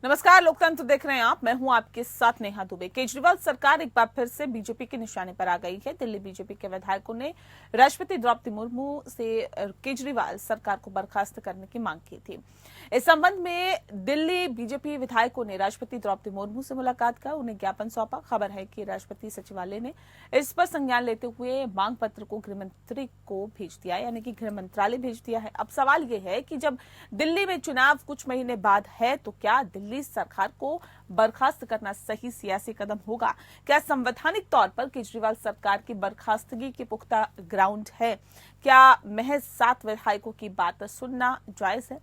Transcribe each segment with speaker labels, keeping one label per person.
Speaker 1: नमस्कार, लोकतंत्र देख रहे हैं आप। मैं हूं आपके साथ नेहा दुबे। केजरीवाल सरकार एक बार फिर से बीजेपी के निशाने पर आ गई है। दिल्ली बीजेपी के विधायकों ने राष्ट्रपति द्रौपदी मुर्मू से केजरीवाल सरकार को बर्खास्त करने की मांग की थी। इस संबंध में दिल्ली बीजेपी विधायकों ने राष्ट्रपति द्रौपदी मुर्मू से मुलाकात कर उन्हें ज्ञापन सौंपा। खबर है कि राष्ट्रपति सचिवालय ने इस पर संज्ञान लेते हुए मांग पत्र को गृह मंत्री को भेज दिया, यानी कि गृह मंत्रालय भेज दिया है। अब सवाल यह है कि जब दिल्ली में चुनाव कुछ महीने बाद है तो क्या दिल्ली सरकार को बर्खास्त करना सही सियासी कदम होगा? क्या संवैधानिक तौर पर केजरीवाल सरकार की बर्खास्तगी की पुख्ता ग्राउंड है? क्या महज 7 विधायकों की बात सुनना जायज है?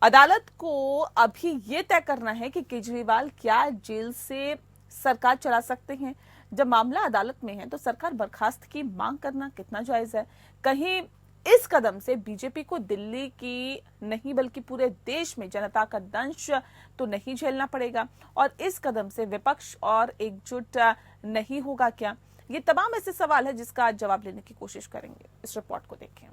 Speaker 1: अदालत को अभी ये तय करना है कि केजरीवाल क्या जेल से सरकार चला सकते हैं। जब मामला अदालत में है तो सरकार बर्खास्त की मांग करना कितना जायज है? कहीं इस कदम से बीजेपी को दिल्ली की नहीं बल्कि पूरे देश में जनता का दंश तो नहीं झेलना पड़ेगा? और इस कदम से विपक्ष और एकजुट नहीं होगा क्या? ये तमाम ऐसे सवाल है जिसका आज जवाब लेने की कोशिश करेंगे। इस रिपोर्ट को देखें।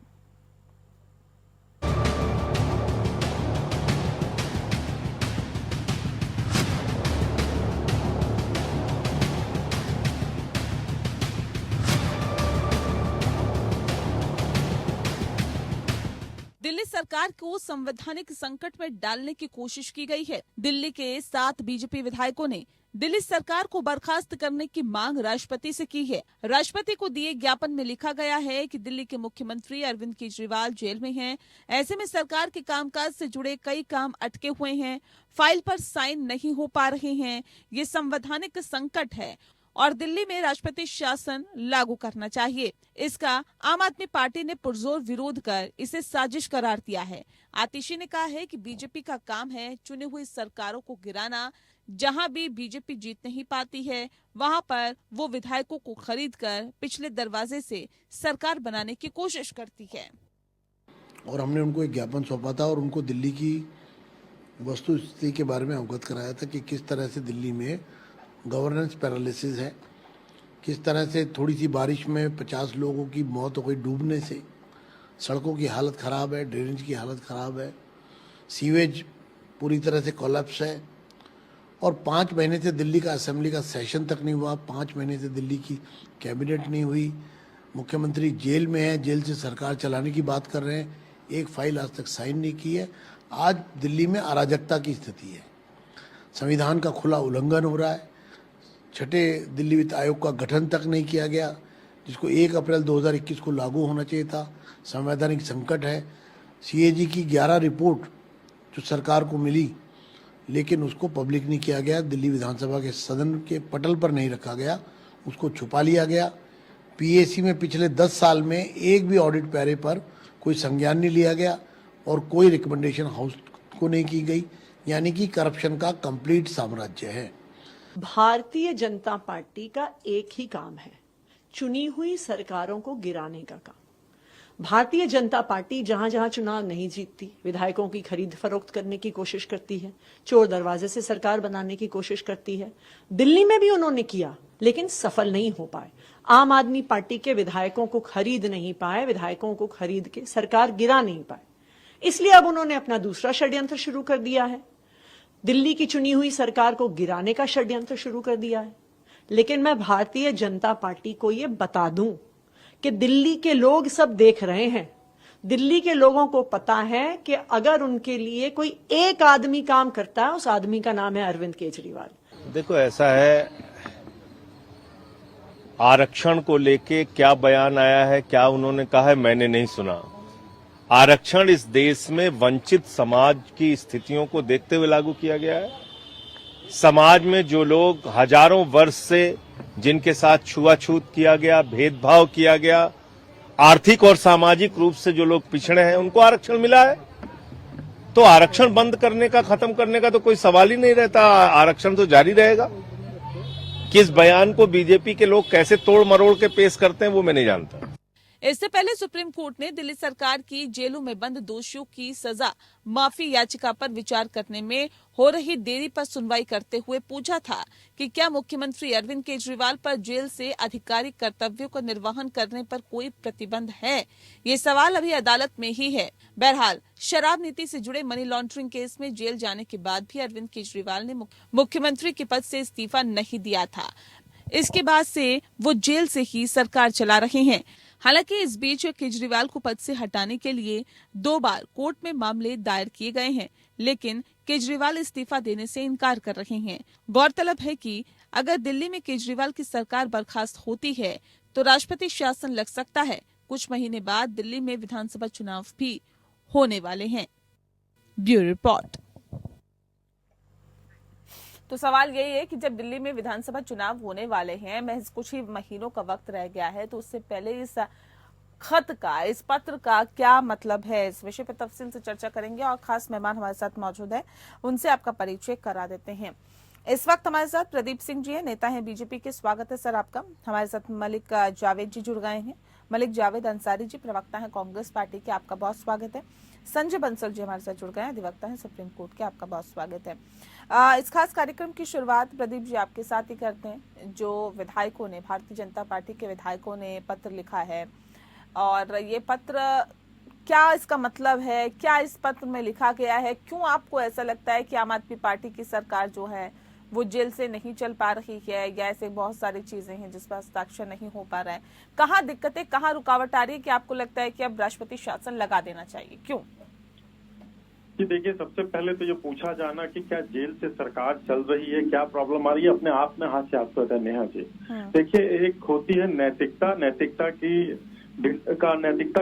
Speaker 1: दिल्ली सरकार को संवैधानिक संकट में डालने की कोशिश की गई है। दिल्ली के 7 बीजेपी विधायकों ने दिल्ली सरकार को बर्खास्त करने की मांग राष्ट्रपति से की है। राष्ट्रपति को दिए ज्ञापन में लिखा गया है कि दिल्ली के मुख्यमंत्री अरविंद केजरीवाल जेल में हैं। ऐसे में सरकार के कामकाज से जुड़े कई काम अटके हुए हैं, फाइल पर साइन नहीं हो पा रहे हैं। ये संवैधानिक संकट है और दिल्ली में राष्ट्रपति शासन लागू करना चाहिए। इसका आम आदमी पार्टी ने पुरजोर विरोध कर इसे साजिश करार दिया है। आतिशी ने कहा है कि बीजेपी का काम है चुनी हुई सरकारों को गिराना। जहां भी बीजेपी जीत नहीं पाती है वहां पर वो विधायकों को खरीद कर पिछले दरवाजे से सरकार बनाने की कोशिश करती है।
Speaker 2: और हमने उनको एक ज्ञापन सौंपा था और उनको दिल्ली की वस्तुस्थिति के बारे में अवगत कराया था कि किस तरह से दिल्ली में गवर्नेंस पैरालिसिस है, किस तरह से थोड़ी सी बारिश में 50 लोगों की मौत हो गई डूबने से, सड़कों की हालत ख़राब है, ड्रेनेज की हालत ख़राब है, सीवेज पूरी तरह से कोलैप्स है और 5 महीने से दिल्ली का असेंबली का सेशन तक नहीं हुआ, 5 महीने से दिल्ली की कैबिनेट नहीं हुई, मुख्यमंत्री जेल में है, जेल से सरकार चलाने की बात कर रहे हैं, एक फाइल आज तक साइन नहीं की है। आज दिल्ली में अराजकता की स्थिति है, संविधान का खुला उल्लंघन हो रहा है, 6ठे दिल्ली वित्त आयोग का गठन तक नहीं किया गया जिसको 1 अप्रैल 2021 को लागू होना चाहिए था। संवैधानिक संकट है। सीएजी की 11 रिपोर्ट जो सरकार को मिली लेकिन उसको पब्लिक नहीं किया गया, दिल्ली विधानसभा के सदन के पटल पर नहीं रखा गया, उसको छुपा लिया गया। पीएसी में पिछले 10 साल में एक भी ऑडिट पैरे पर कोई संज्ञान नहीं लिया गया और कोई रिकमेंडेशन हाउस को नहीं की गई, यानी कि करप्शन का कंप्लीट साम्राज्य है।
Speaker 3: भारतीय जनता पार्टी का एक ही काम है, चुनी हुई सरकारों को गिराने का काम। भारतीय जनता पार्टी जहां जहां चुनाव नहीं जीतती, विधायकों की खरीद फरोख्त करने की कोशिश करती है, चोर दरवाजे से सरकार बनाने की कोशिश करती है। दिल्ली में भी उन्होंने किया लेकिन सफल नहीं हो पाए। आम आदमी पार्टी के विधायकों को खरीद नहीं पाए, विधायकों को खरीद के सरकार गिरा नहीं पाए। इसलिए अब उन्होंने अपना दूसरा षड्यंत्र शुरू कर दिया है, दिल्ली की चुनी हुई सरकार को गिराने का षड्यंत्र शुरू कर दिया है। लेकिन मैं भारतीय जनता पार्टी को यह बता दूं कि दिल्ली के लोग सब देख रहे हैं। दिल्ली के लोगों को पता है कि अगर उनके लिए कोई एक आदमी काम करता है, उस आदमी का नाम है अरविंद केजरीवाल।
Speaker 4: देखो, ऐसा है, आरक्षण को लेके क्या बयान आया है, क्या उन्होंने कहा है, मैंने नहीं सुना। आरक्षण इस देश में वंचित समाज की स्थितियों को देखते हुए लागू किया गया है। समाज में जो लोग हजारों वर्ष से जिनके साथ छुआछूत किया गया, भेदभाव किया गया, आर्थिक और सामाजिक रूप से जो लोग पिछड़े हैं, उनको आरक्षण मिला है। तो आरक्षण बंद करने का, खत्म करने का तो कोई सवाल ही नहीं रहता। आरक्षण तो जारी रहेगा। किस बयान को बीजेपी के लोग कैसे तोड़ मरोड़ के पेश करते हैं वो मैं नहीं जानता।
Speaker 1: इससे पहले सुप्रीम कोर्ट ने दिल्ली सरकार की जेलों में बंद दोषियों की सजा माफी याचिका पर विचार करने में हो रही देरी पर सुनवाई करते हुए पूछा था कि क्या मुख्यमंत्री अरविंद केजरीवाल पर जेल से आधिकारिक कर्तव्यों का निर्वहन करने पर कोई प्रतिबंध है। ये सवाल अभी अदालत में ही है। बहरहाल शराब नीति से जुड़े मनी लॉन्ड्रिंग केस में जेल जाने के बाद भी अरविंद केजरीवाल ने मुख्यमंत्री के पद से इस्तीफा नहीं दिया था। इसके बाद से वो जेल से ही सरकार चला रहे हैं। हालांकि इस बीच केजरीवाल को पद से हटाने के लिए 2 बार कोर्ट में मामले दायर किए गए हैं, लेकिन केजरीवाल इस्तीफा देने से इनकार कर रहे हैं। गौरतलब है कि अगर दिल्ली में केजरीवाल की सरकार बर्खास्त होती है तो राष्ट्रपति शासन लग सकता है। कुछ महीने बाद दिल्ली में विधानसभा चुनाव भी होने वाले हैं। Bureau report. तो सवाल यही है कि जब दिल्ली में विधानसभा चुनाव होने वाले हैं, महज कुछ ही महीनों का वक्त रह गया है, तो उससे पहले इस खत का, इस पत्र का क्या मतलब है, इस विषय पर तफसील से चर्चा करेंगे और खास मेहमान हमारे साथ मौजूद है, उनसे आपका परिचय करा देते हैं। इस वक्त हमारे साथ प्रदीप सिंह जी है, नेता है बीजेपी के। स्वागत है सर आपका। हमारे साथ मलिक जावेद जी जुड़ गए हैं। मलिक जावेद अंसारी जी प्रवक्ता है कांग्रेस पार्टी के, आपका बहुत स्वागत है। संजय बंसल जी हमारे साथ जुड़ गए हैं, अधिवक्ता है सुप्रीम कोर्ट के, आपका बहुत स्वागत है। इस खास कार्यक्रम की शुरुआत प्रदीप जी आपके साथ ही करते हैं। जो विधायकों ने, भारतीय जनता पार्टी के विधायकों ने पत्र लिखा है, और ये पत्र क्या इसका मतलब है, क्या इस पत्र में लिखा गया है, क्यों आपको ऐसा लगता है कि आम आदमी पार्टी की सरकार जो है वो जेल से नहीं चल पा रही है, या ऐसे बहुत सारी चीजें हैं जिस पर हस्ताक्षर नहीं हो पा रहा है? कहाँ दिक्कतें, कहाँ रुकावट आ रही है कि आपको लगता है कि अब राष्ट्रपति शासन लगा देना चाहिए, क्यों?
Speaker 5: जी देखिए, सबसे पहले तो ये पूछा जाना कि क्या जेल से सरकार चल रही है, क्या प्रॉब्लम आ रही है, अपने आप में हास्यास्पद है नेहा जी। देखिए, एक होती है नैतिकता, नैतिकता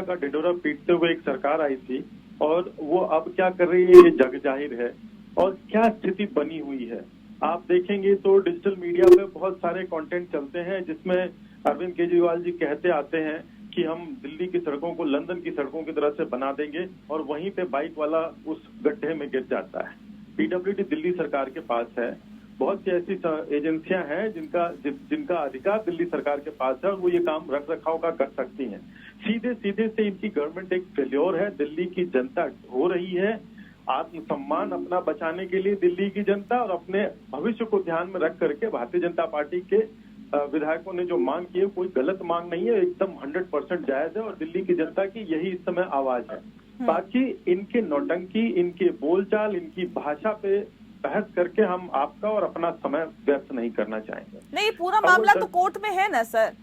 Speaker 5: का ढिंढोरा पीटते हुए एक सरकार आई थी, और वो अब क्या कर रही है ये जग जाहिर है। और क्या स्थिति बनी हुई है आप देखेंगे तो डिजिटल मीडिया पे बहुत सारे कंटेंट चलते हैं जिसमें अरविंद केजरीवाल जी कहते आते हैं कि हम दिल्ली की सड़कों को लंदन की सड़कों की तरह से बना देंगे, और वहीं पे बाइक वाला उस गड्ढे में गिर जाता है। पीडब्ल्यूडी दिल्ली सरकार के पास है, बहुत सी ऐसी एजेंसियां हैं जिनका अधिकार दिल्ली सरकार के पास है, और वो ये काम रख रखाव का कर सकती हैं। सीधे से इनकी गवर्नमेंट एक फेल्योर है। दिल्ली की जनता हो रही है, आत्मसम्मान अपना बचाने के लिए दिल्ली की जनता और अपने भविष्य को ध्यान में रख करके भारतीय जनता पार्टी के विधायकों ने जो मांग की है, कोई गलत मांग नहीं है, एकदम 100% जायज है, और दिल्ली की जनता की यही इस समय आवाज है। बाकी इनके नौटंकी, इनके बोलचाल, इनकी भाषा पे बहस करके हम आपका और अपना समय व्यर्थ नहीं करना चाहेंगे।
Speaker 1: नहीं, पूरा मामला तो कोर्ट में है ना सर।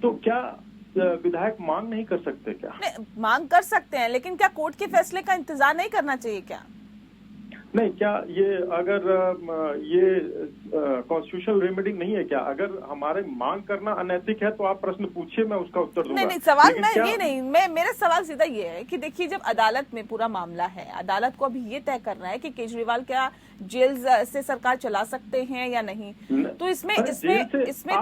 Speaker 5: तो क्या विधायक मांग नहीं कर सकते क्या?
Speaker 1: नहीं, मांग कर सकते हैं, लेकिन क्या कोर्ट के फैसले का इंतजार नहीं करना चाहिए क्या?
Speaker 5: नहीं, क्या ये अगर ये कॉन्स्टिट्यूशनल रेमेडी नहीं है क्या? अगर हमारे मांग करना अनैतिक है तो आप प्रश्न पूछिए, मैं उसका उत्तर दूंगा।
Speaker 1: नहीं, सवाल मैं ये नहीं, मेरा सवाल सीधा ये है कि देखिए, जब अदालत में पूरा मामला है, अदालत को अभी ये तय करना है कि केजरीवाल क्या जेल से सरकार चला सकते हैं या नहीं। तो इसमें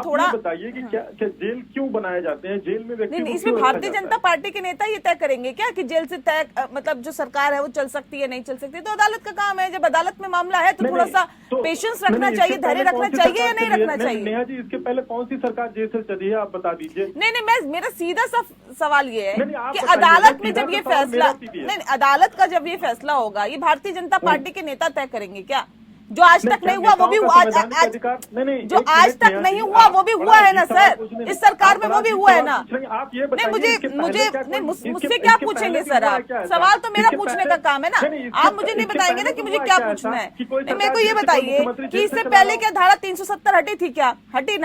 Speaker 1: थोड़ा
Speaker 5: बताइए कि क्या जेल क्यों बनाए जाते हैं? जेल में व्यक्ति
Speaker 1: नहीं, इसमें भारतीय जनता पार्टी के नेता ये तय करेंगे क्या कि जेल से तय मतलब जो सरकार है वो चल सकती है, नहीं चल सकती? तो अदालत का काम है। जब अदालत में मामला है तो थोड़ा सा पेशेंस रखना चाहिए, धैर्य रखना चाहिए या नहीं रखना चाहिए?
Speaker 5: नेहा जी, इसके पहले कौन सी सरकार जेल से चली है, आप बता दीजिए।
Speaker 1: नहीं, मेरा सीधा सा सवाल ये है कि अदालत में जब ये फैसला, नहीं, अदालत का जब ये फैसला होगा, ये भारतीय जनता पार्टी के नेता तय करेंगे क्या? जो आज तक नहीं हुआ वो भी हुआ, जो आज तक नहीं हुआ वो भी हुआ है ना सर, इस सरकार में वो भी हुआ है ना। नहीं, मुझसे क्या पूछेंगे सर आप? सवाल तो मेरा पूछने का काम है ना, आप मुझे नहीं बताएंगे ना कि मुझे क्या पूछना है। नहीं, मेरे को ये बताइए कि इससे पहले क्या धारा 370 हटी थी क्या? हटी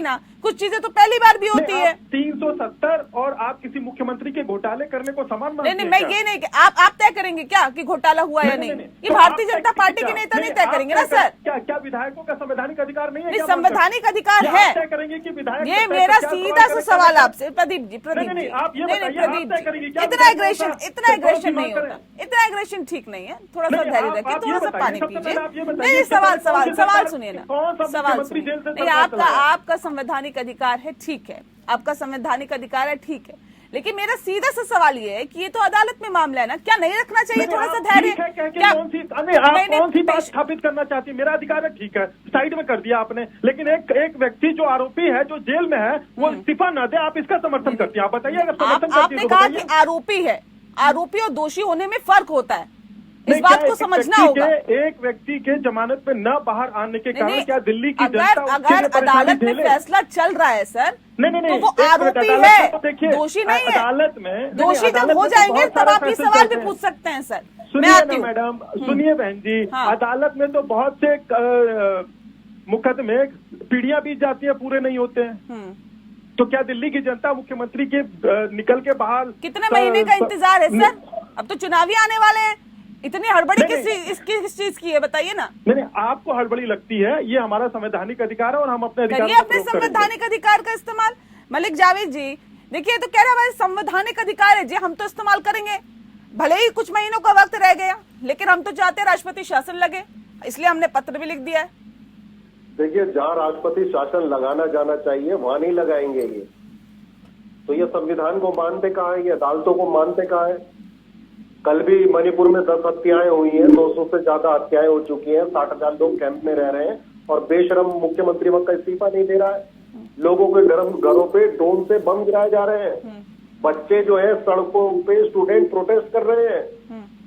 Speaker 1: ना। कुछ चीजें तो पहली बार भी होती है।
Speaker 5: 370 और आप किसी मुख्यमंत्री के घोटाले करने को समान मानते हैं?
Speaker 1: नहीं, मैं ये नहीं, आप तय करेंगे क्या कि घोटाला हुआ या नहीं? ये भारतीय जनता पार्टी के नेता नहीं तय करेंगे ना सर।
Speaker 5: क्या विधायकों का संवैधानिक अधिकार नहीं है?
Speaker 1: संवैधानिक अधिकार है,
Speaker 5: तय करेंगे कि विधायक।
Speaker 1: ये मेरा सीधा सा सवाल आपसे प्रदीप जी। इतना एग्रेशन नहीं होता, इतना एग्रेशन ठीक नहीं है। थोड़ा सा धैर्य रखिए, थोड़ा सा पानी पीजिए। नहीं, सवाल सुनिए ना, सवाल सुनिए। नहीं, आपका संवैधानिक अधिकार है, ठीक है, आपका संवैधानिक अधिकार है, ठीक है, लेकिन मेरा सीधा सा सवाल ये है कि ये तो अदालत में मामला है ना, क्या नहीं रखना चाहिए थोड़ा सा धैर्य?
Speaker 5: ठीक है, कह के
Speaker 1: क्या
Speaker 5: कौन सी आप
Speaker 1: मैंने
Speaker 5: कौन सी बात
Speaker 1: पेश-
Speaker 5: स्थापित करना चाहती है? मेरा अधिकार है, ठीक है, साइड में कर दिया आपने, लेकिन एक व्यक्ति जो आरोपी है, जो जेल में है, वो इस्तीफा न दे, आप इसका समर्थन करती हैं? आप बताइए, अगर समर्थन करती
Speaker 1: आपने
Speaker 5: है तो
Speaker 1: कहा
Speaker 5: बताइए।
Speaker 1: कि आरोपी है, आरोपी और दोषी होने में फर्क होता है, इस
Speaker 5: नहीं,
Speaker 1: बात
Speaker 5: क्या
Speaker 1: को
Speaker 5: एक
Speaker 1: समझना
Speaker 5: व्यक्ति
Speaker 1: होगा।
Speaker 5: एक व्यक्ति के जमानत पे न बाहर आने के कारण
Speaker 1: नहीं,
Speaker 5: क्या दिल्ली की
Speaker 1: अगर
Speaker 5: जनता उसके लिए
Speaker 1: अगर
Speaker 5: परेशानी
Speaker 1: अदालत में
Speaker 5: झेले?
Speaker 1: फैसला चल रहा है सर,
Speaker 5: नहीं,
Speaker 1: तो वो
Speaker 5: एक मिनट,
Speaker 1: आरोपी
Speaker 5: अदालत
Speaker 1: है,
Speaker 5: में तो देखिए,
Speaker 1: दोषी नहीं है।
Speaker 5: अदालत में
Speaker 1: दोषी जब
Speaker 5: अदालत
Speaker 1: हो
Speaker 5: में तो
Speaker 1: जाएंगे
Speaker 5: बहुत
Speaker 1: तब
Speaker 5: सारे
Speaker 1: आप ये
Speaker 5: फैसले
Speaker 1: सवाल
Speaker 5: चलते
Speaker 1: भी
Speaker 5: हैं।
Speaker 1: पूछ सकते हैं सर। मैं
Speaker 5: सुनिए
Speaker 1: आती
Speaker 5: ना
Speaker 1: हूँ।
Speaker 5: मैडम, सुनिए बहन जी,
Speaker 1: हाँ।
Speaker 5: अदालत में तो बहुत से मुकदमे पीढ़ियां बीत जाती है, पूरे नहीं होते हैं। तो क्या दिल्ली की जनता मुख्यमंत्री के निकल के बाहर
Speaker 1: कितने महीने का इंतजार है सर? अब तो चुनावी आने वाले हैं, इतनी हड़बड़ी किस चीज की है बताइए ना?
Speaker 5: नहीं, आपको हड़बड़ी लगती है, ये हमारा संवैधानिक अधिकार है और हम अपने अधिकार
Speaker 1: करिए
Speaker 5: का
Speaker 1: अपने
Speaker 5: प्रयोग करेंगे।
Speaker 1: संवैधानिक अधिकार का इस्तेमाल। मलिक जावेद जी देखिए, तो कह रहे हमारे संवैधानिक अधिकार है जी, हम तो इस्तेमाल करेंगे, भले ही कुछ महीनों का वक्त रह गया, लेकिन हम तो चाहते हैं राष्ट्रपति शासन लगे, इसलिए हमने पत्र भी लिख दिया है।
Speaker 6: देखिए, जहां राष्ट्रपति शासन लगाना जाना चाहिए वहां नहीं लगाएंगे ये, तो ये संविधान को मानते कहाँ है, ये अदालतों को मानते कहाँ है? कल भी मणिपुर में 10 हत्याएं हुई हैं, 200 से ज्यादा हत्याएं हो चुकी हैं, 60,000 लोग कैंप में रह रहे हैं और बेशरम मुख्यमंत्री वक्त का इस्तीफा नहीं दे रहा है। लोगों के घरों पे ड्रोन से बम गिराए जा रहे हैं, बच्चे जो है सड़कों पे स्टूडेंट प्रोटेस्ट कर रहे हैं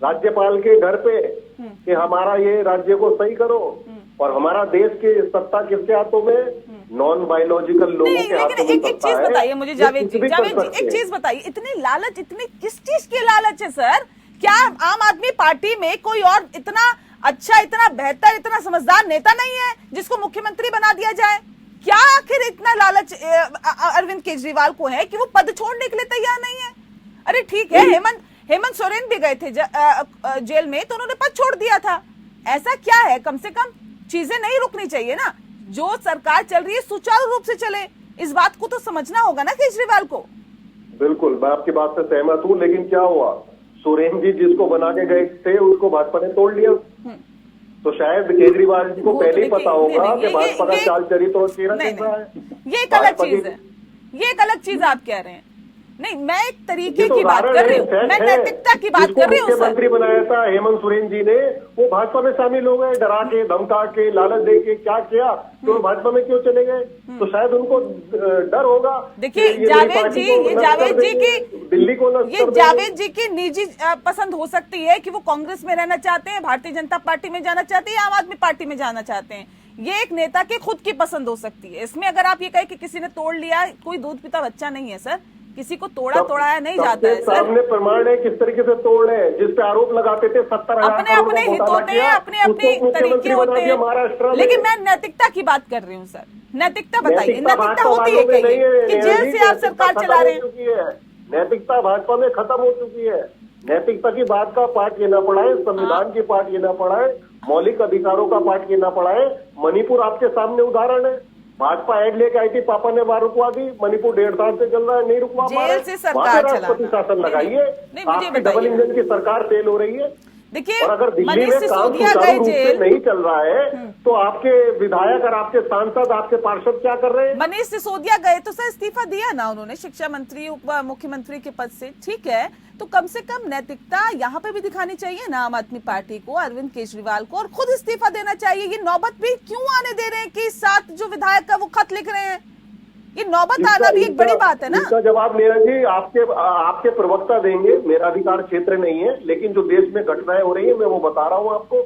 Speaker 6: राज्यपाल के घर पे कि हमारा ये राज्य को सही करो, और हमारा देश की सत्ता किसके हाथों में? नॉन बायोलॉजिकल लोगों
Speaker 1: नहीं,
Speaker 6: के हाथों
Speaker 1: लेकिन
Speaker 6: में
Speaker 1: एक
Speaker 6: सत्ता
Speaker 1: चीज
Speaker 6: है।
Speaker 1: बताइए मुझे
Speaker 6: ये
Speaker 1: जावेद
Speaker 6: कुछ
Speaker 1: जी,
Speaker 6: भी कर सकते
Speaker 1: एक
Speaker 6: हैं।
Speaker 1: चीज बताइए, इतनी लालच, इतनी किस चीज की लालच है सर? क्या आम आदमी पार्टी में कोई और इतना अच्छा, इतना बेहतर, इतना समझदार नेता नहीं है जिसको मुख्यमंत्री बना दिया जाए? क्या आखिर इतना लालच अरविंद केजरीवाल को है कि वो पद छोड़ने के लिए तैयार नहीं है? अरे ठीक है, हेमंत सोरेन भी गए थे जेल में, तो उन्होंने पद छोड़ दिया था। ऐसा क्या है? कम से कम चीजें नहीं रुकनी चाहिए ना? जो सरकार चल रही है सुचारू रूप से चले, इस बात को तो समझना होगा ना केजरीवाल को।
Speaker 6: बिल्कुल, मैं आपकी बात से सहमत हूँ, लेकिन क्या हुआ? सोरेन जी जिसको बना के गए थे उसको भाजपा ने तोड़ लिया, तो शायद केजरीवाल जी को
Speaker 1: वो
Speaker 6: पहले ही
Speaker 1: देखिए,
Speaker 6: पता होगा
Speaker 1: नहीं,
Speaker 6: कि भाजपा का चाल चरित्र और चेहरा
Speaker 1: नहीं,
Speaker 6: कैसा है।
Speaker 1: ये एक अलग
Speaker 6: भाजपा
Speaker 1: चीज
Speaker 6: की-
Speaker 1: है, ये एक अलग चीज आप कह रहे हैं। नहीं, मैं एक तरीके
Speaker 6: ये तो
Speaker 1: की बात
Speaker 6: उदाहरण
Speaker 1: कर
Speaker 6: है,
Speaker 1: रही हूँ,
Speaker 6: फैक्ट
Speaker 1: मैं
Speaker 6: है।
Speaker 1: नैतिकता की बात
Speaker 6: जिसको
Speaker 1: कर रही हूँ सर।
Speaker 6: मुख्यमंत्री बनाया था हेमंत सोरेन जी ने, वो भाजपा में शामिल हो गए, डरा के, धमका के, लालच दे के, क्या किया, तो वो भाजपा में क्यों चले गए? तो शायद उनको डर होगा।
Speaker 1: देखिए
Speaker 6: कि ये
Speaker 1: जावेद
Speaker 6: मेरी पार्टी
Speaker 1: जी,
Speaker 6: को
Speaker 1: ये
Speaker 6: नष्ट
Speaker 1: जावेद
Speaker 6: कर
Speaker 1: जी
Speaker 6: देंगे,
Speaker 1: की
Speaker 6: दिल्ली को नष्ट
Speaker 1: ये
Speaker 6: कर देंगे।
Speaker 1: जावेद जी की निजी पसंद हो सकती है कि वो कांग्रेस में रहना चाहते हैं, भारतीय जनता पार्टी में जाना चाहते हैं, आम आदमी पार्टी में जाना चाहते हैं। ये एक नेता की खुद की पसंद हो सकती है। इसमें अगर आप ये कहे कि किसी ने तोड़ लिया, कोई दूध पीता बच्चा नहीं है सर, किसी को तोड़ाया नहीं जाता है सर।
Speaker 6: सामने प्रमाण है किस तरीके से तोड़ रहे हैं, जिस पे आरोप लगाते थे 70,000
Speaker 1: अपने अपने हित होते हैं, अपने अपने तरीके होते हैं, लेकिन मैं नैतिकता की बात कर रही हूँ सर। नैतिकता बताइए, नैतिकता होती है कहीं कि जेल से आप सरकार चला रहे हैं?
Speaker 6: नैतिकता भाजपा में खत्म हो चुकी है। नैतिकता की बात का पाठ ये ना पढ़ाए, संविधान की पाठ ये ना पढ़ाए, मौलिक अधिकारों का पाठ ये ना पढ़ाए। मणिपुर आपके सामने उदाहरण है, भाजपा ऐड लेके आई थी, पापा ने वहां रुकवा दी। मणिपुर 1.5 साल से चल रहा है, नहीं रुकवा पा रहे।
Speaker 1: जेल से सरकार
Speaker 6: वहां पे राष्ट्रपति
Speaker 1: चलाना।
Speaker 6: शासन लगाइए।
Speaker 1: नहीं, मुझे
Speaker 6: आपकी
Speaker 1: बताइए।
Speaker 6: डबल इंजन की सरकार फेल हो रही है।
Speaker 1: देखिए,
Speaker 6: और अगर दिल्ली
Speaker 1: मनीष
Speaker 6: में काम
Speaker 1: सिसोदिया
Speaker 6: सुचारू
Speaker 1: गए
Speaker 6: रूप से
Speaker 1: जेल,
Speaker 6: नहीं चल रहा है तो आपके विधायक और आपके सांसद, आपके पार्षद क्या कर रहे हैं?
Speaker 1: मनीष सिसोदिया गए तो सर इस्तीफा दिया ना उन्होंने शिक्षा मंत्री, उप मुख्यमंत्री के पद से, ठीक है, तो कम से कम नैतिकता यहाँ पे भी दिखानी चाहिए ना आम आदमी पार्टी को, अरविंद केजरीवाल को, और खुद इस्तीफा देना चाहिए। ये नौबत भी क्यों आने दे रहे हैं कि 7 जो विधायक है वो खत लिख रहे हैं? ये नौबत आना भी एक बड़ी बात है ना।
Speaker 6: इसका जवाब नीरज जी आपके प्रवक्ता देंगे, मेरा अधिकार क्षेत्र नहीं है, लेकिन जो देश में घटनाएं हो रही है मैं वो बता रहा हूँ आपको।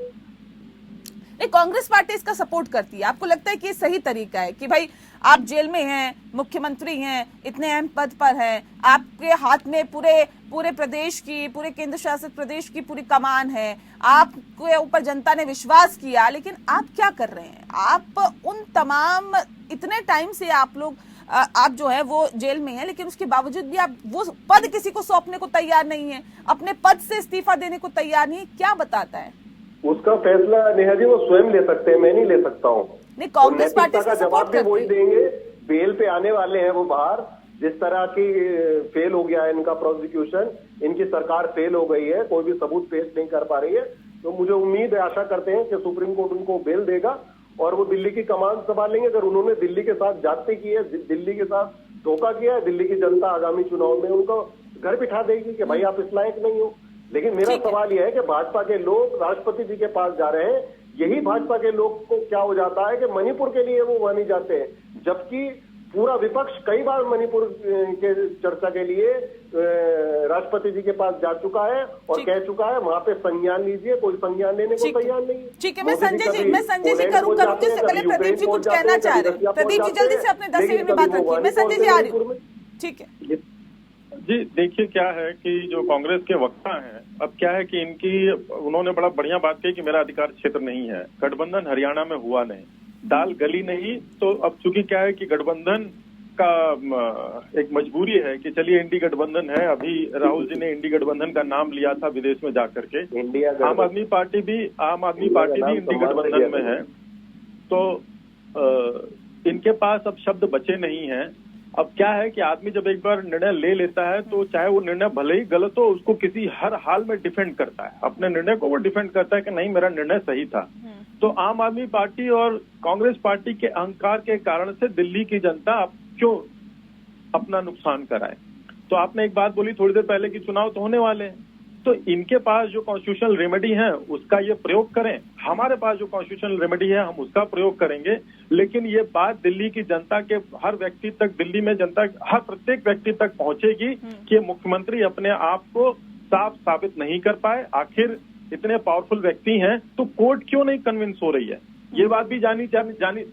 Speaker 1: कांग्रेस पार्टी इसका सपोर्ट करती है? आपको लगता है कि ये सही तरीका है कि भाई आप जेल में हैं, मुख्यमंत्री हैं, इतने अहम पद पर हैं, आपके हाथ में पूरे प्रदेश की, पूरे केंद्र शासित प्रदेश की पूरी कमान है, आपके ऊपर जनता ने विश्वास किया, लेकिन आप क्या कर रहे हैं? आप उन तमाम इतने टाइम से आप जो है वो जेल में है, लेकिन उसके बावजूद भी आप वो पद किसी को सौंपने को तैयार नहीं है, अपने पद से इस्तीफा देने को तैयार नहीं है। क्या बताता है?
Speaker 6: उसका फैसला नेहा जी वो स्वयं ले सकते हैं, मैं नहीं ले सकता हूँ।
Speaker 1: नहीं, कांग्रेस पार्टी
Speaker 6: का
Speaker 1: इसका
Speaker 6: जवाब
Speaker 1: सपोर्ट
Speaker 6: भी
Speaker 1: करती
Speaker 6: वही
Speaker 1: है।
Speaker 6: देंगे। बेल पे आने वाले हैं वो बाहर, जिस तरह की फेल हो गया है इनका प्रोसिक्यूशन, इनकी सरकार फेल हो गई है, कोई भी सबूत पेश नहीं कर पा रही है, तो मुझे उम्मीद है, आशा करते हैं कि सुप्रीम कोर्ट उनको बेल देगा और वो दिल्ली की कमान संभालेंगे। अगर उन्होंने दिल्ली के साथ जाति की है, दिल्ली के साथ धोखा किया है। दिल्ली की जनता आगामी चुनाव में उनको घर बिठा देगी कि भाई आप इस लायक नहीं हो। लेकिन मेरा सवाल यह है कि भाजपा के लोग राष्ट्रपति जी के पास जा रहे हैं, यही भाजपा के लोग को क्या हो जाता है कि मणिपुर के लिए वो वहां नहीं जाते हैं, जबकि पूरा विपक्ष कई बार मणिपुर के चर्चा के लिए राष्ट्रपति जी के पास जा चुका है और कह चुका है वहां पे संज्ञान लीजिए, कोई संज्ञान लेने को तैयार नहीं है।
Speaker 1: ठीक है, मैं संजय जी करूंगी, इससे पहले प्रदीप जी कुछ कहना चाह रहे हैं। प्रदीप जी जल्दी से अपने 10 सेकंड में बात रखिए। मैं संजय जी आ रही हूँ। ठीक है
Speaker 5: जी, देखिए क्या है कि जो कांग्रेस के वक्ता हैं, अब क्या है कि उन्होंने बड़ा बढ़िया बात कही कि मेरा अधिकार क्षेत्र नहीं है, गठबंधन हरियाणा में हुआ नहीं, दाल गली नहीं। तो अब चूंकि क्या है कि गठबंधन का एक मजबूरी है कि चलिए इंडी गठबंधन है, अभी राहुल जी ने इंडी गठबंधन का नाम लिया था विदेश में जाकर के। आम आदमी पार्टी भी इंडी गठबंधन में है। तो इनके पास अब शब्द बचे नहीं हैं। अब क्या है कि आदमी जब एक बार निर्णय ले लेता है तो चाहे वो निर्णय भले ही गलत हो, उसको किसी हर हाल में डिफेंड करता है, अपने निर्णय को वो डिफेंड करता है कि नहीं मेरा निर्णय सही था। तो आम आदमी पार्टी और कांग्रेस पार्टी के अहंकार के कारण से दिल्ली की जनता अब क्यों अपना नुकसान कराए। तो आपने एक बात बोली थोड़ी देर पहले कि चुनाव तो होने वाले हैं, तो इनके पास जो कॉन्स्टिट्यूशनल रेमेडी है उसका ये प्रयोग करें, हमारे पास जो कॉन्स्टिट्यूशनल रेमेडी है हम उसका प्रयोग करेंगे। लेकिन ये बात दिल्ली की जनता के हर व्यक्ति तक, दिल्ली में जनता हर प्रत्येक व्यक्ति तक पहुंचेगी कि मुख्यमंत्री अपने आप को साफ साबित नहीं कर पाए। आखिर इतने पावरफुल व्यक्ति हैं तो कोर्ट क्यों नहीं कन्विंस हो रही है, ये बात भी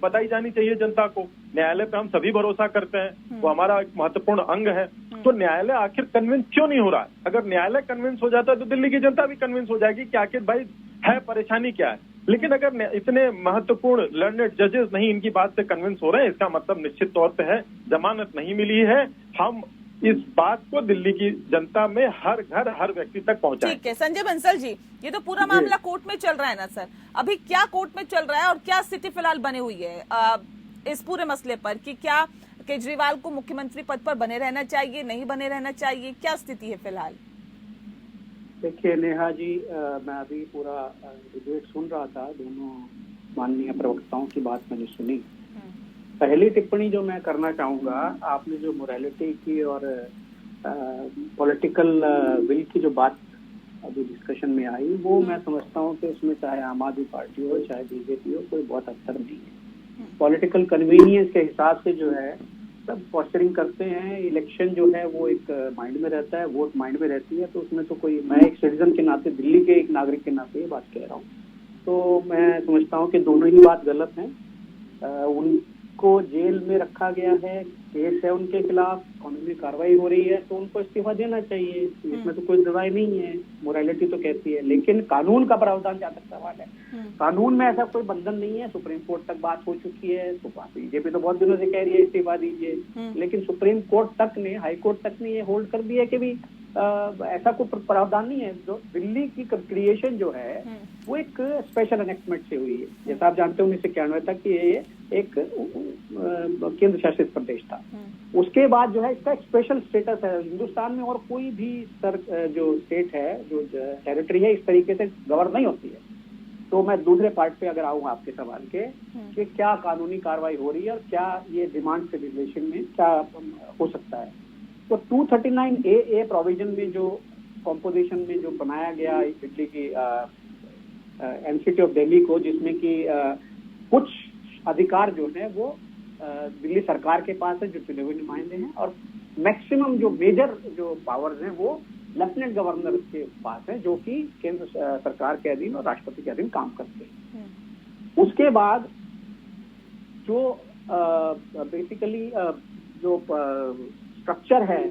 Speaker 5: बताई जानी चाहिए जनता को। न्यायालय पे हम सभी भरोसा करते हैं, वो हमारा एक महत्वपूर्ण अंग है। तो न्यायालय आखिर कन्विंस क्यों नहीं हो रहा है? अगर न्यायालय कन्विंस हो जाता है तो दिल्ली की जनता भी कन्विंस हो जाएगी कि आखिर भाई है परेशानी क्या है। लेकिन अगर इतने महत्वपूर्ण लर्नेड जजेस नहीं इनकी बात से कन्विंस हो रहे हैं, इसका मतलब निश्चित तौर पे है जमानत नहीं मिली है। हम इस बात को दिल्ली की जनता में हर घर हर व्यक्ति तक पहुंचाएं।
Speaker 1: ठीक है संजय बंसल जी, ये तो पूरा मामला कोर्ट में चल रहा है ना सर, अभी क्या कोर्ट में चल रहा है और क्या स्थिति फिलहाल बनी हुई है इस पूरे मसले पर कि क्या केजरीवाल को मुख्यमंत्री पद पर बने रहना चाहिए, नहीं बने रहना चाहिए, क्या स्थिति है फिलहाल?
Speaker 7: देखिए नेहा जी, मैं अभी पूरा डिबेट सुन रहा था, दोनों माननीय प्रवक्ताओं की बात मैंने सुनी। पहली टिप्पणी जो मैं करना चाहूंगा, आपने जो मोरालिटी की और पॉलिटिकल विल की जो बात अभी डिस्कशन में आई, वो मैं समझता हूँ कि उसमें चाहे आम आदमी पार्टी हो चाहे बीजेपी हो, कोई बहुत अंतर नहीं है। पॉलिटिकल कन्वीनियंस के हिसाब से जो है सब पोस्चरिंग करते हैं। इलेक्शन जो है वो एक माइंड में रहता है, वोट माइंड में रहती है, तो उसमें तो कोई, मैं एक सिटीजन के नाते, दिल्ली के एक नागरिक के नाते ये बात कह रहा हूँ। तो मैं समझता हूँ कि दोनों ही बात गलत है। उनको जेल में रखा गया है, केस है उनके खिलाफ, कानूनी कार्रवाई हो रही है, तो उनको इस्तीफा देना चाहिए, इसमें तो कोई दवाई नहीं है, मोरालिटी तो कहती है। लेकिन कानून का प्रावधान जहाँ तक सवाल है, कानून में ऐसा कोई बंधन नहीं है। सुप्रीम कोर्ट तक बात हो चुकी है, तो बीजेपी तो बहुत दिनों से कह रही है इस्तीफा दीजिए, लेकिन सुप्रीम कोर्ट तक ने, हाई कोर्ट तक ने ये होल्ड कर दिया कि भी ऐसा कोई प्रावधान नहीं है। जो दिल्ली की क्रिएशन जो है वो एक स्पेशल एनेक्टमेंट से हुई है। जैसा आप जानते हैं 1991 तक ये एक केंद्र शासित प्रदेश था। उसके बाद जो है इसका एक स्पेशल स्टेटस है। हिंदुस्तान में और कोई भी जो स्टेट है, जो टेरिटरी है, इस तरीके से गवर्न नहीं होती है। तो मैं दूसरे पार्ट पे अगर आऊँ आपके सवाल के कि क्या कानूनी कार्रवाई हो रही है और क्या ये डिमांड से रिलेशन में क्या हो सकता है, तो 239A प्रोविजन में जो कॉम्पोजिशन में जो बनाया गया दिल्ली की एनसीटी ऑफ दिल्ली को, जिसमें कि कुछ अधिकार जो है वो दिल्ली सरकार के पास है जो चुने हुए नुमाइंदे हैं, और मैक्सिमम जो मेजर जो पावर्स हैं वो लेफ्टिनेंट गवर्नर के पास है, जो कि केंद्र सरकार के अधीन और राष्ट्रपति के अधीन काम करते हैं। उसके बाद जो बेसिकली जो स्ट्रक्चर है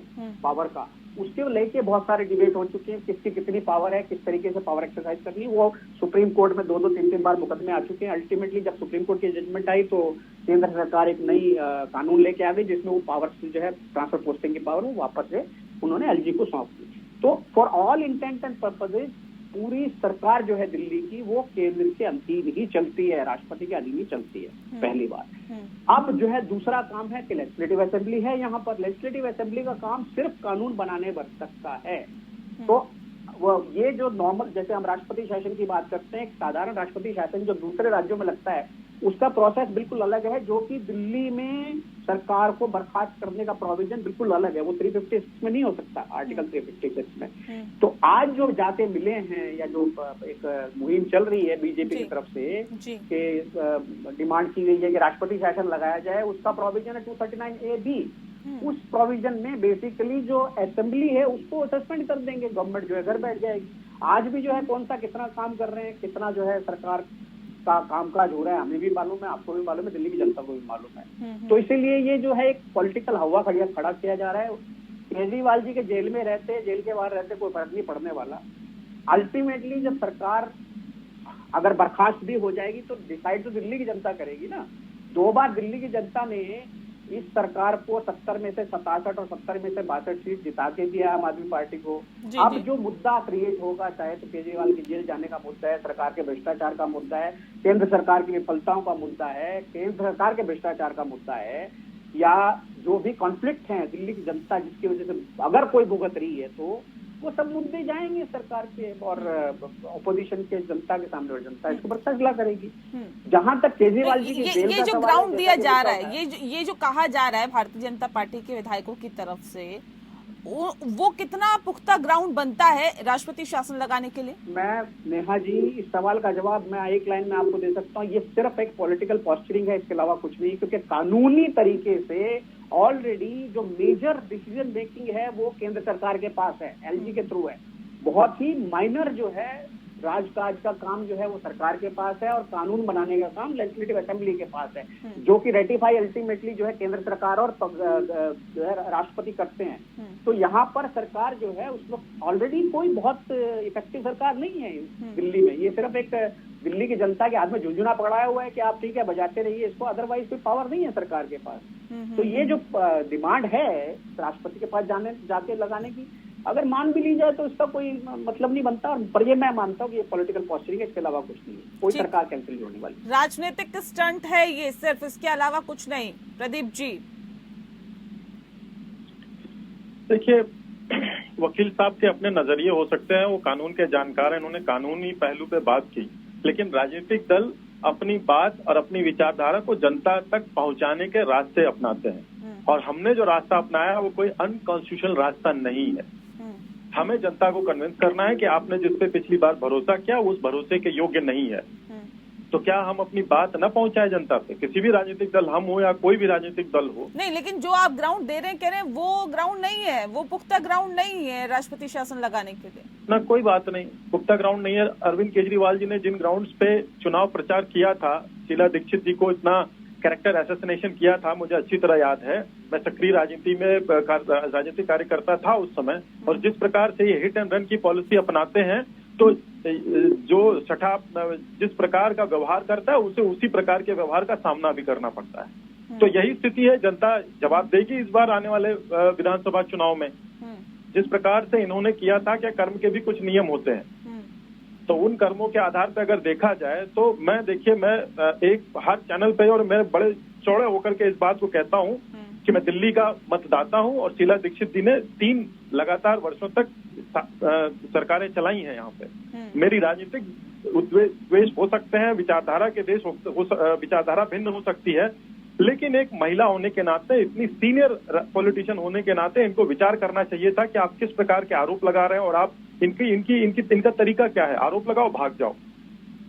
Speaker 7: पावर का, उसके लेके बहुत सारे डिबेट हो चुके हैं, किसकी कितनी पावर है, किस तरीके से पावर एक्सरसाइज करनी है। वो सुप्रीम कोर्ट में 2-2, 3-3 बार मुकदमे आ चुके हैं। अल्टीमेटली जब सुप्रीम कोर्ट की जजमेंट आई तो केंद्र सरकार एक नई कानून लेके आ गई, जिसमें वो पावर जो है ट्रांसफर पोस्टिंग की पावर वो वापस से उन्होंने एलजी को सौंप दी। तो for all intent and purposes पूरी सरकार जो है दिल्ली की वो केंद्र के अधीन ही चलती है, राष्ट्रपति के अधीन ही चलती है, पहली बात। अब जो है दूसरा काम है कि लेजिस्लेटिव असेंबली है। यहाँ पर लेजिस्लेटिव असेंबली का काम सिर्फ कानून बनाने भर सकता है। तो वो ये जो नॉर्मल, जैसे हम राष्ट्रपति शासन की बात करते हैं, एक साधारण राष्ट्रपति शासन जो दूसरे राज्यों में लगता है, उसका प्रोसेस बिल्कुल अलग है, जो कि दिल्ली में सरकार को बर्खास्त करने का प्रोविजन बिल्कुल अलग है। वो 356 में नहीं हो सकता, आर्टिकल 356 में। तो आज जो जाते मिले हैं या जो एक मुहिम चल रही है बीजेपी की तरफ से कि डिमांड की गई है कि राष्ट्रपति शासन लगाया जाए, उसका प्रोविजन है 239A(b). उस प्रोविजन में बेसिकली जो असेंबली है उसको सस्पेंड कर देंगे, गवर्नमेंट जो है घर बैठ जाएगी। आज भी जो है कौन सा कितना काम कर रहे हैं, कितना जो है सरकार का कामकाज हो रहा है, हमें भी मालूम है, आपको भी मालूम है, दिल्ली की जनता को भी मालूम है। तो इसीलिए ये जो है एक पॉलिटिकल हवा खड़ा किया जा रहा है। केजरीवाल जी के जेल में रहते, जेल के बाहर रहते, कोई फर्क नहीं पड़ने वाला। अल्टीमेटली जब सरकार अगर बर्खास्त भी हो जाएगी तो डिसाइड तो दिल्ली की जनता करेगी ना। 2 बार दिल्ली की जनता ने इस सरकार को 70 में से 67 और 70 में से 62 सीट जिता के दिया आम आदमी पार्टी को। अब जो मुद्दा क्रिएट होगा, चाहे तो केजरीवाल की जेल जाने का मुद्दा है, सरकार के भ्रष्टाचार का मुद्दा है, केंद्र सरकार की विफलताओं का मुद्दा है, केंद्र सरकार के भ्रष्टाचार का मुद्दा है, या जो भी कॉन्फ्लिक्ट है दिल्ली की जनता जिसकी वजह से अगर कोई भुगत रही है, तो वो सब मुद्दे जाएंगे सरकार के और ऑपोजिशन के जनता के सामने, और जनता इसके ऊपर फैसला करेगी। जहां तक केजरीवाल जी
Speaker 1: ये जो ग्राउंड दिया जा रहा है, ये जो कहा जा रहा है भारतीय जनता पार्टी के विधायकों की तरफ से, वो कितना पुख्ता ग्राउंड बनता है राष्ट्रपति शासन लगाने के लिए?
Speaker 7: मैं नेहा जी इस सवाल का जवाब मैं एक लाइन में आपको दे सकता हूँ। ये सिर्फ एक पॉलिटिकल पॉस्चरिंग है, इसके अलावा कुछ नहीं। क्योंकि कानूनी तरीके से ऑलरेडी जो मेजर डिसीजन मेकिंग है वो केंद्र सरकार के पास है, एलजी के थ्रू है। बहुत ही माइनर जो है राजकाज का काम जो है वो सरकार के पास है, और कानून बनाने का काम लेजिस्लेटिव असेंबली के पास है, जो कि रेटिफाई अल्टीमेटली जो है केंद्र सरकार और राष्ट्रपति करते हैं। तो यहाँ पर सरकार जो है उसमें ऑलरेडी कोई बहुत इफेक्टिव सरकार नहीं है दिल्ली में। ये सिर्फ एक दिल्ली की जनता के हाथ में झुंझुना पकड़ाया हुआ है कि आप ठीक है बजाते रहिए इसको, अदरवाइज कोई पावर नहीं है सरकार के पास। तो ये जो डिमांड है राष्ट्रपति के पास जाके लगाने की, अगर मान भी ली जाए तो इसका कोई मतलब नहीं बनता। पर ये मैं मानता हूँ कि ये पॉलिटिकल पॉस्चरिंग है, इसके अलावा कुछ नहीं है। कोई सरकार कैंसिल नहीं होने वाली।
Speaker 1: राजनीतिक स्टंट है ये सिर्फ, इसके अलावा कुछ नहीं। प्रदीप जी
Speaker 5: देखिए, वकील साहब के अपने नजरिए हो सकते हैं, वो कानून के जानकार हैं, इन्होंने कानूनी पहलू पे बात की, लेकिन राजनीतिक दल अपनी बात और अपनी विचारधारा को जनता तक पहुंचाने के रास्ते अपनाते हैं, और हमने जो रास्ता अपनाया है वो कोई अनकॉन्स्टिट्यूशनल रास्ता नहीं है। हमें जनता को कन्विंस करना है कि आपने जिस पे पिछली बार भरोसा किया उस भरोसे के योग्य नहीं है। तो क्या हम अपनी बात न पहुंचाए जनता पे? किसी भी राजनीतिक दल, हम हो या कोई भी राजनीतिक दल हो।
Speaker 1: नहीं, लेकिन जो आप ग्राउंड दे रहे हैं, कह रहे हैं वो ग्राउंड नहीं है, वो पुख्ता ग्राउंड नहीं है राष्ट्रपति शासन लगाने के लिए।
Speaker 5: ना, कोई बात नहीं, पुख्ता ग्राउंड नहीं है। अरविंद केजरीवाल जी ने जिन ग्राउंड्स पे चुनाव प्रचार किया था, शीला दीक्षित जी को इतना कैरेक्टर असैसिनेशन किया था, मुझे अच्छी तरह याद है। मैं सक्रिय राजनीति में राजनीतिक कार्यकर्ता था उस समय, और जिस प्रकार से ये हिट एंड रन की पॉलिसी अपनाते हैं, तो जो सठा जिस प्रकार का व्यवहार करता है उसे उसी प्रकार के व्यवहार का सामना भी करना पड़ता है। तो यही स्थिति है, जनता जवाब देगी इस बार आने वाले विधानसभा चुनाव में। जिस प्रकार से इन्होंने किया था, क्या कर्म के भी कुछ नियम होते हैं, तो उन कर्मों के आधार पर अगर देखा जाए तो मैं एक हर चैनल पे और मैं बड़े चौड़े होकर के इस बात को कहता हूं कि मैं दिल्ली का मतदाता हूं, और शीला दीक्षित जी ने 3 लगातार वर्षों तक सरकारें चलाई हैं यहाँ पे। मेरी राजनीतिक द्वेष हो सकते हैं, विचारधारा के विचारधारा भिन्न हो सकती है, लेकिन एक महिला होने के नाते, इतनी सीनियर पॉलिटिशियन होने के नाते इनको विचार करना चाहिए था कि आप किस प्रकार के आरोप लगा रहे हैं, और आप इनका तरीका क्या है। आरोप लगाओ, भाग जाओ।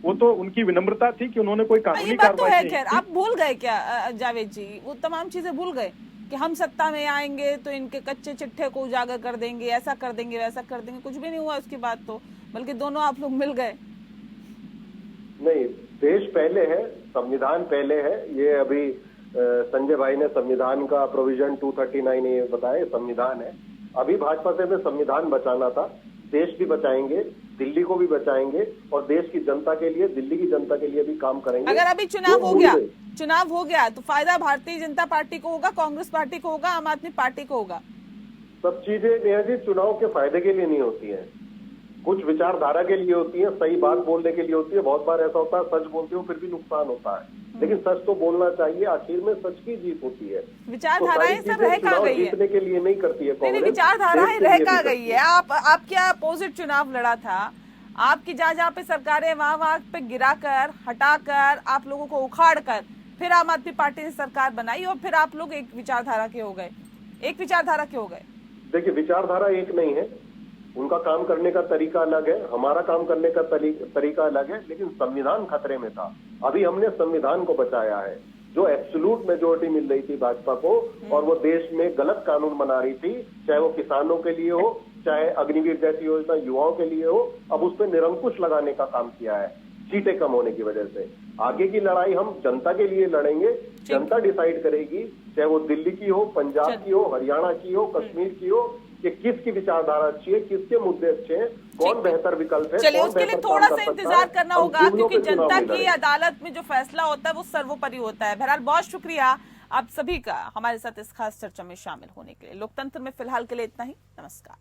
Speaker 5: वो तो उनकी विनम्रता थी कि उन्होंने कोई कानूनी कार्रवाई नहीं की।
Speaker 1: आप भूल गए क्या जावेद जी, वो तमाम चीजें भूल गए कि हम सत्ता में आएंगे तो इनके कच्चे चिट्ठे को उजागर कर देंगे, ऐसा कर देंगे, वैसा कर देंगे। कुछ भी नहीं हुआ उसके बाद तो, बल्कि दोनों आप लोग मिल गए।
Speaker 6: नहीं, देश पहले है, संविधान पहले है। ये अभी संजय भाई ने संविधान का प्रोविजन 239A बताया, संविधान है। अभी भाजपा से हमें संविधान बचाना था, देश भी बचाएंगे, दिल्ली को भी बचाएंगे, और देश की जनता के लिए, दिल्ली की जनता के लिए भी काम करेंगे।
Speaker 1: अगर अभी चुनाव हो गया तो फायदा भारतीय जनता पार्टी को होगा, कांग्रेस पार्टी को होगा, आम आदमी पार्टी को होगा।
Speaker 6: सब चीजें नेहा जी चुनाव के फायदे के लिए नहीं होती है, कुछ विचारधारा के लिए होती है, सही बात बोलने के लिए होती है। बहुत बार ऐसा होता है सच बोलते हो फिर भी नुकसान होता है, लेकिन सच तो बोलना चाहिए, आखिर में सच की जीत होती है।
Speaker 1: विचारधाराएं सब रह कहाँ गई है?
Speaker 6: जीतने के लिए नहीं करती है कांग्रेस,
Speaker 1: विचारधाराएं रह कहाँ गई है? आपके अपोजिट चुनाव लड़ा था, आपकी जहां जहां पे सरकारें वहां पे गिराकर, हटाकर, आप लोगों को उखाड़ कर फिर आम आदमी पार्टी ने सरकार बनाई और फिर आप लोग एक विचारधारा के हो गए, एक विचारधारा के हो गए।
Speaker 6: देखिए, विचारधारा एक नहीं है, उनका काम करने का तरीका अलग है, हमारा काम करने का तरीका अलग है, लेकिन संविधान खतरे में था। अभी हमने संविधान को बचाया है। जो एब्सोल्यूट मेजोरिटी मिल रही थी भाजपा को और वो देश में गलत कानून बना रही थी, चाहे वो किसानों के लिए हो, चाहे अग्निवीर जैसी योजना युवाओं के लिए हो, अब उस पर निरंकुश लगाने का काम किया है सीटें कम होने की वजह से। आगे की लड़ाई हम जनता के लिए लड़ेंगे, जनता डिसाइड करेगी, चाहे वो दिल्ली की हो, पंजाब की हो, हरियाणा की हो, कश्मीर की हो, कि किसकी विचारधारा अच्छी है, किसके मुद्दे अच्छे हैं, कौन बेहतर विकल्प है।
Speaker 1: चलिए,
Speaker 6: कौन
Speaker 1: उसके लिए
Speaker 6: बेहतर
Speaker 1: थोड़ा
Speaker 6: काम
Speaker 1: सा
Speaker 6: कर सकता
Speaker 1: इंतजार
Speaker 6: है।
Speaker 1: करना
Speaker 6: हम
Speaker 1: होगा,
Speaker 6: जुमलों
Speaker 1: क्योंकि
Speaker 6: पे चुनाव
Speaker 1: जनता
Speaker 6: नहीं
Speaker 1: की
Speaker 6: लड़ेंगे।
Speaker 1: अदालत में जो फैसला होता है वो सर्वोपरि होता है। बहरहाल बहुत शुक्रिया आप सभी का हमारे साथ इस खास चर्चा में शामिल होने के लिए। लोकतंत्र में फिलहाल के लिए इतना ही। नमस्कार।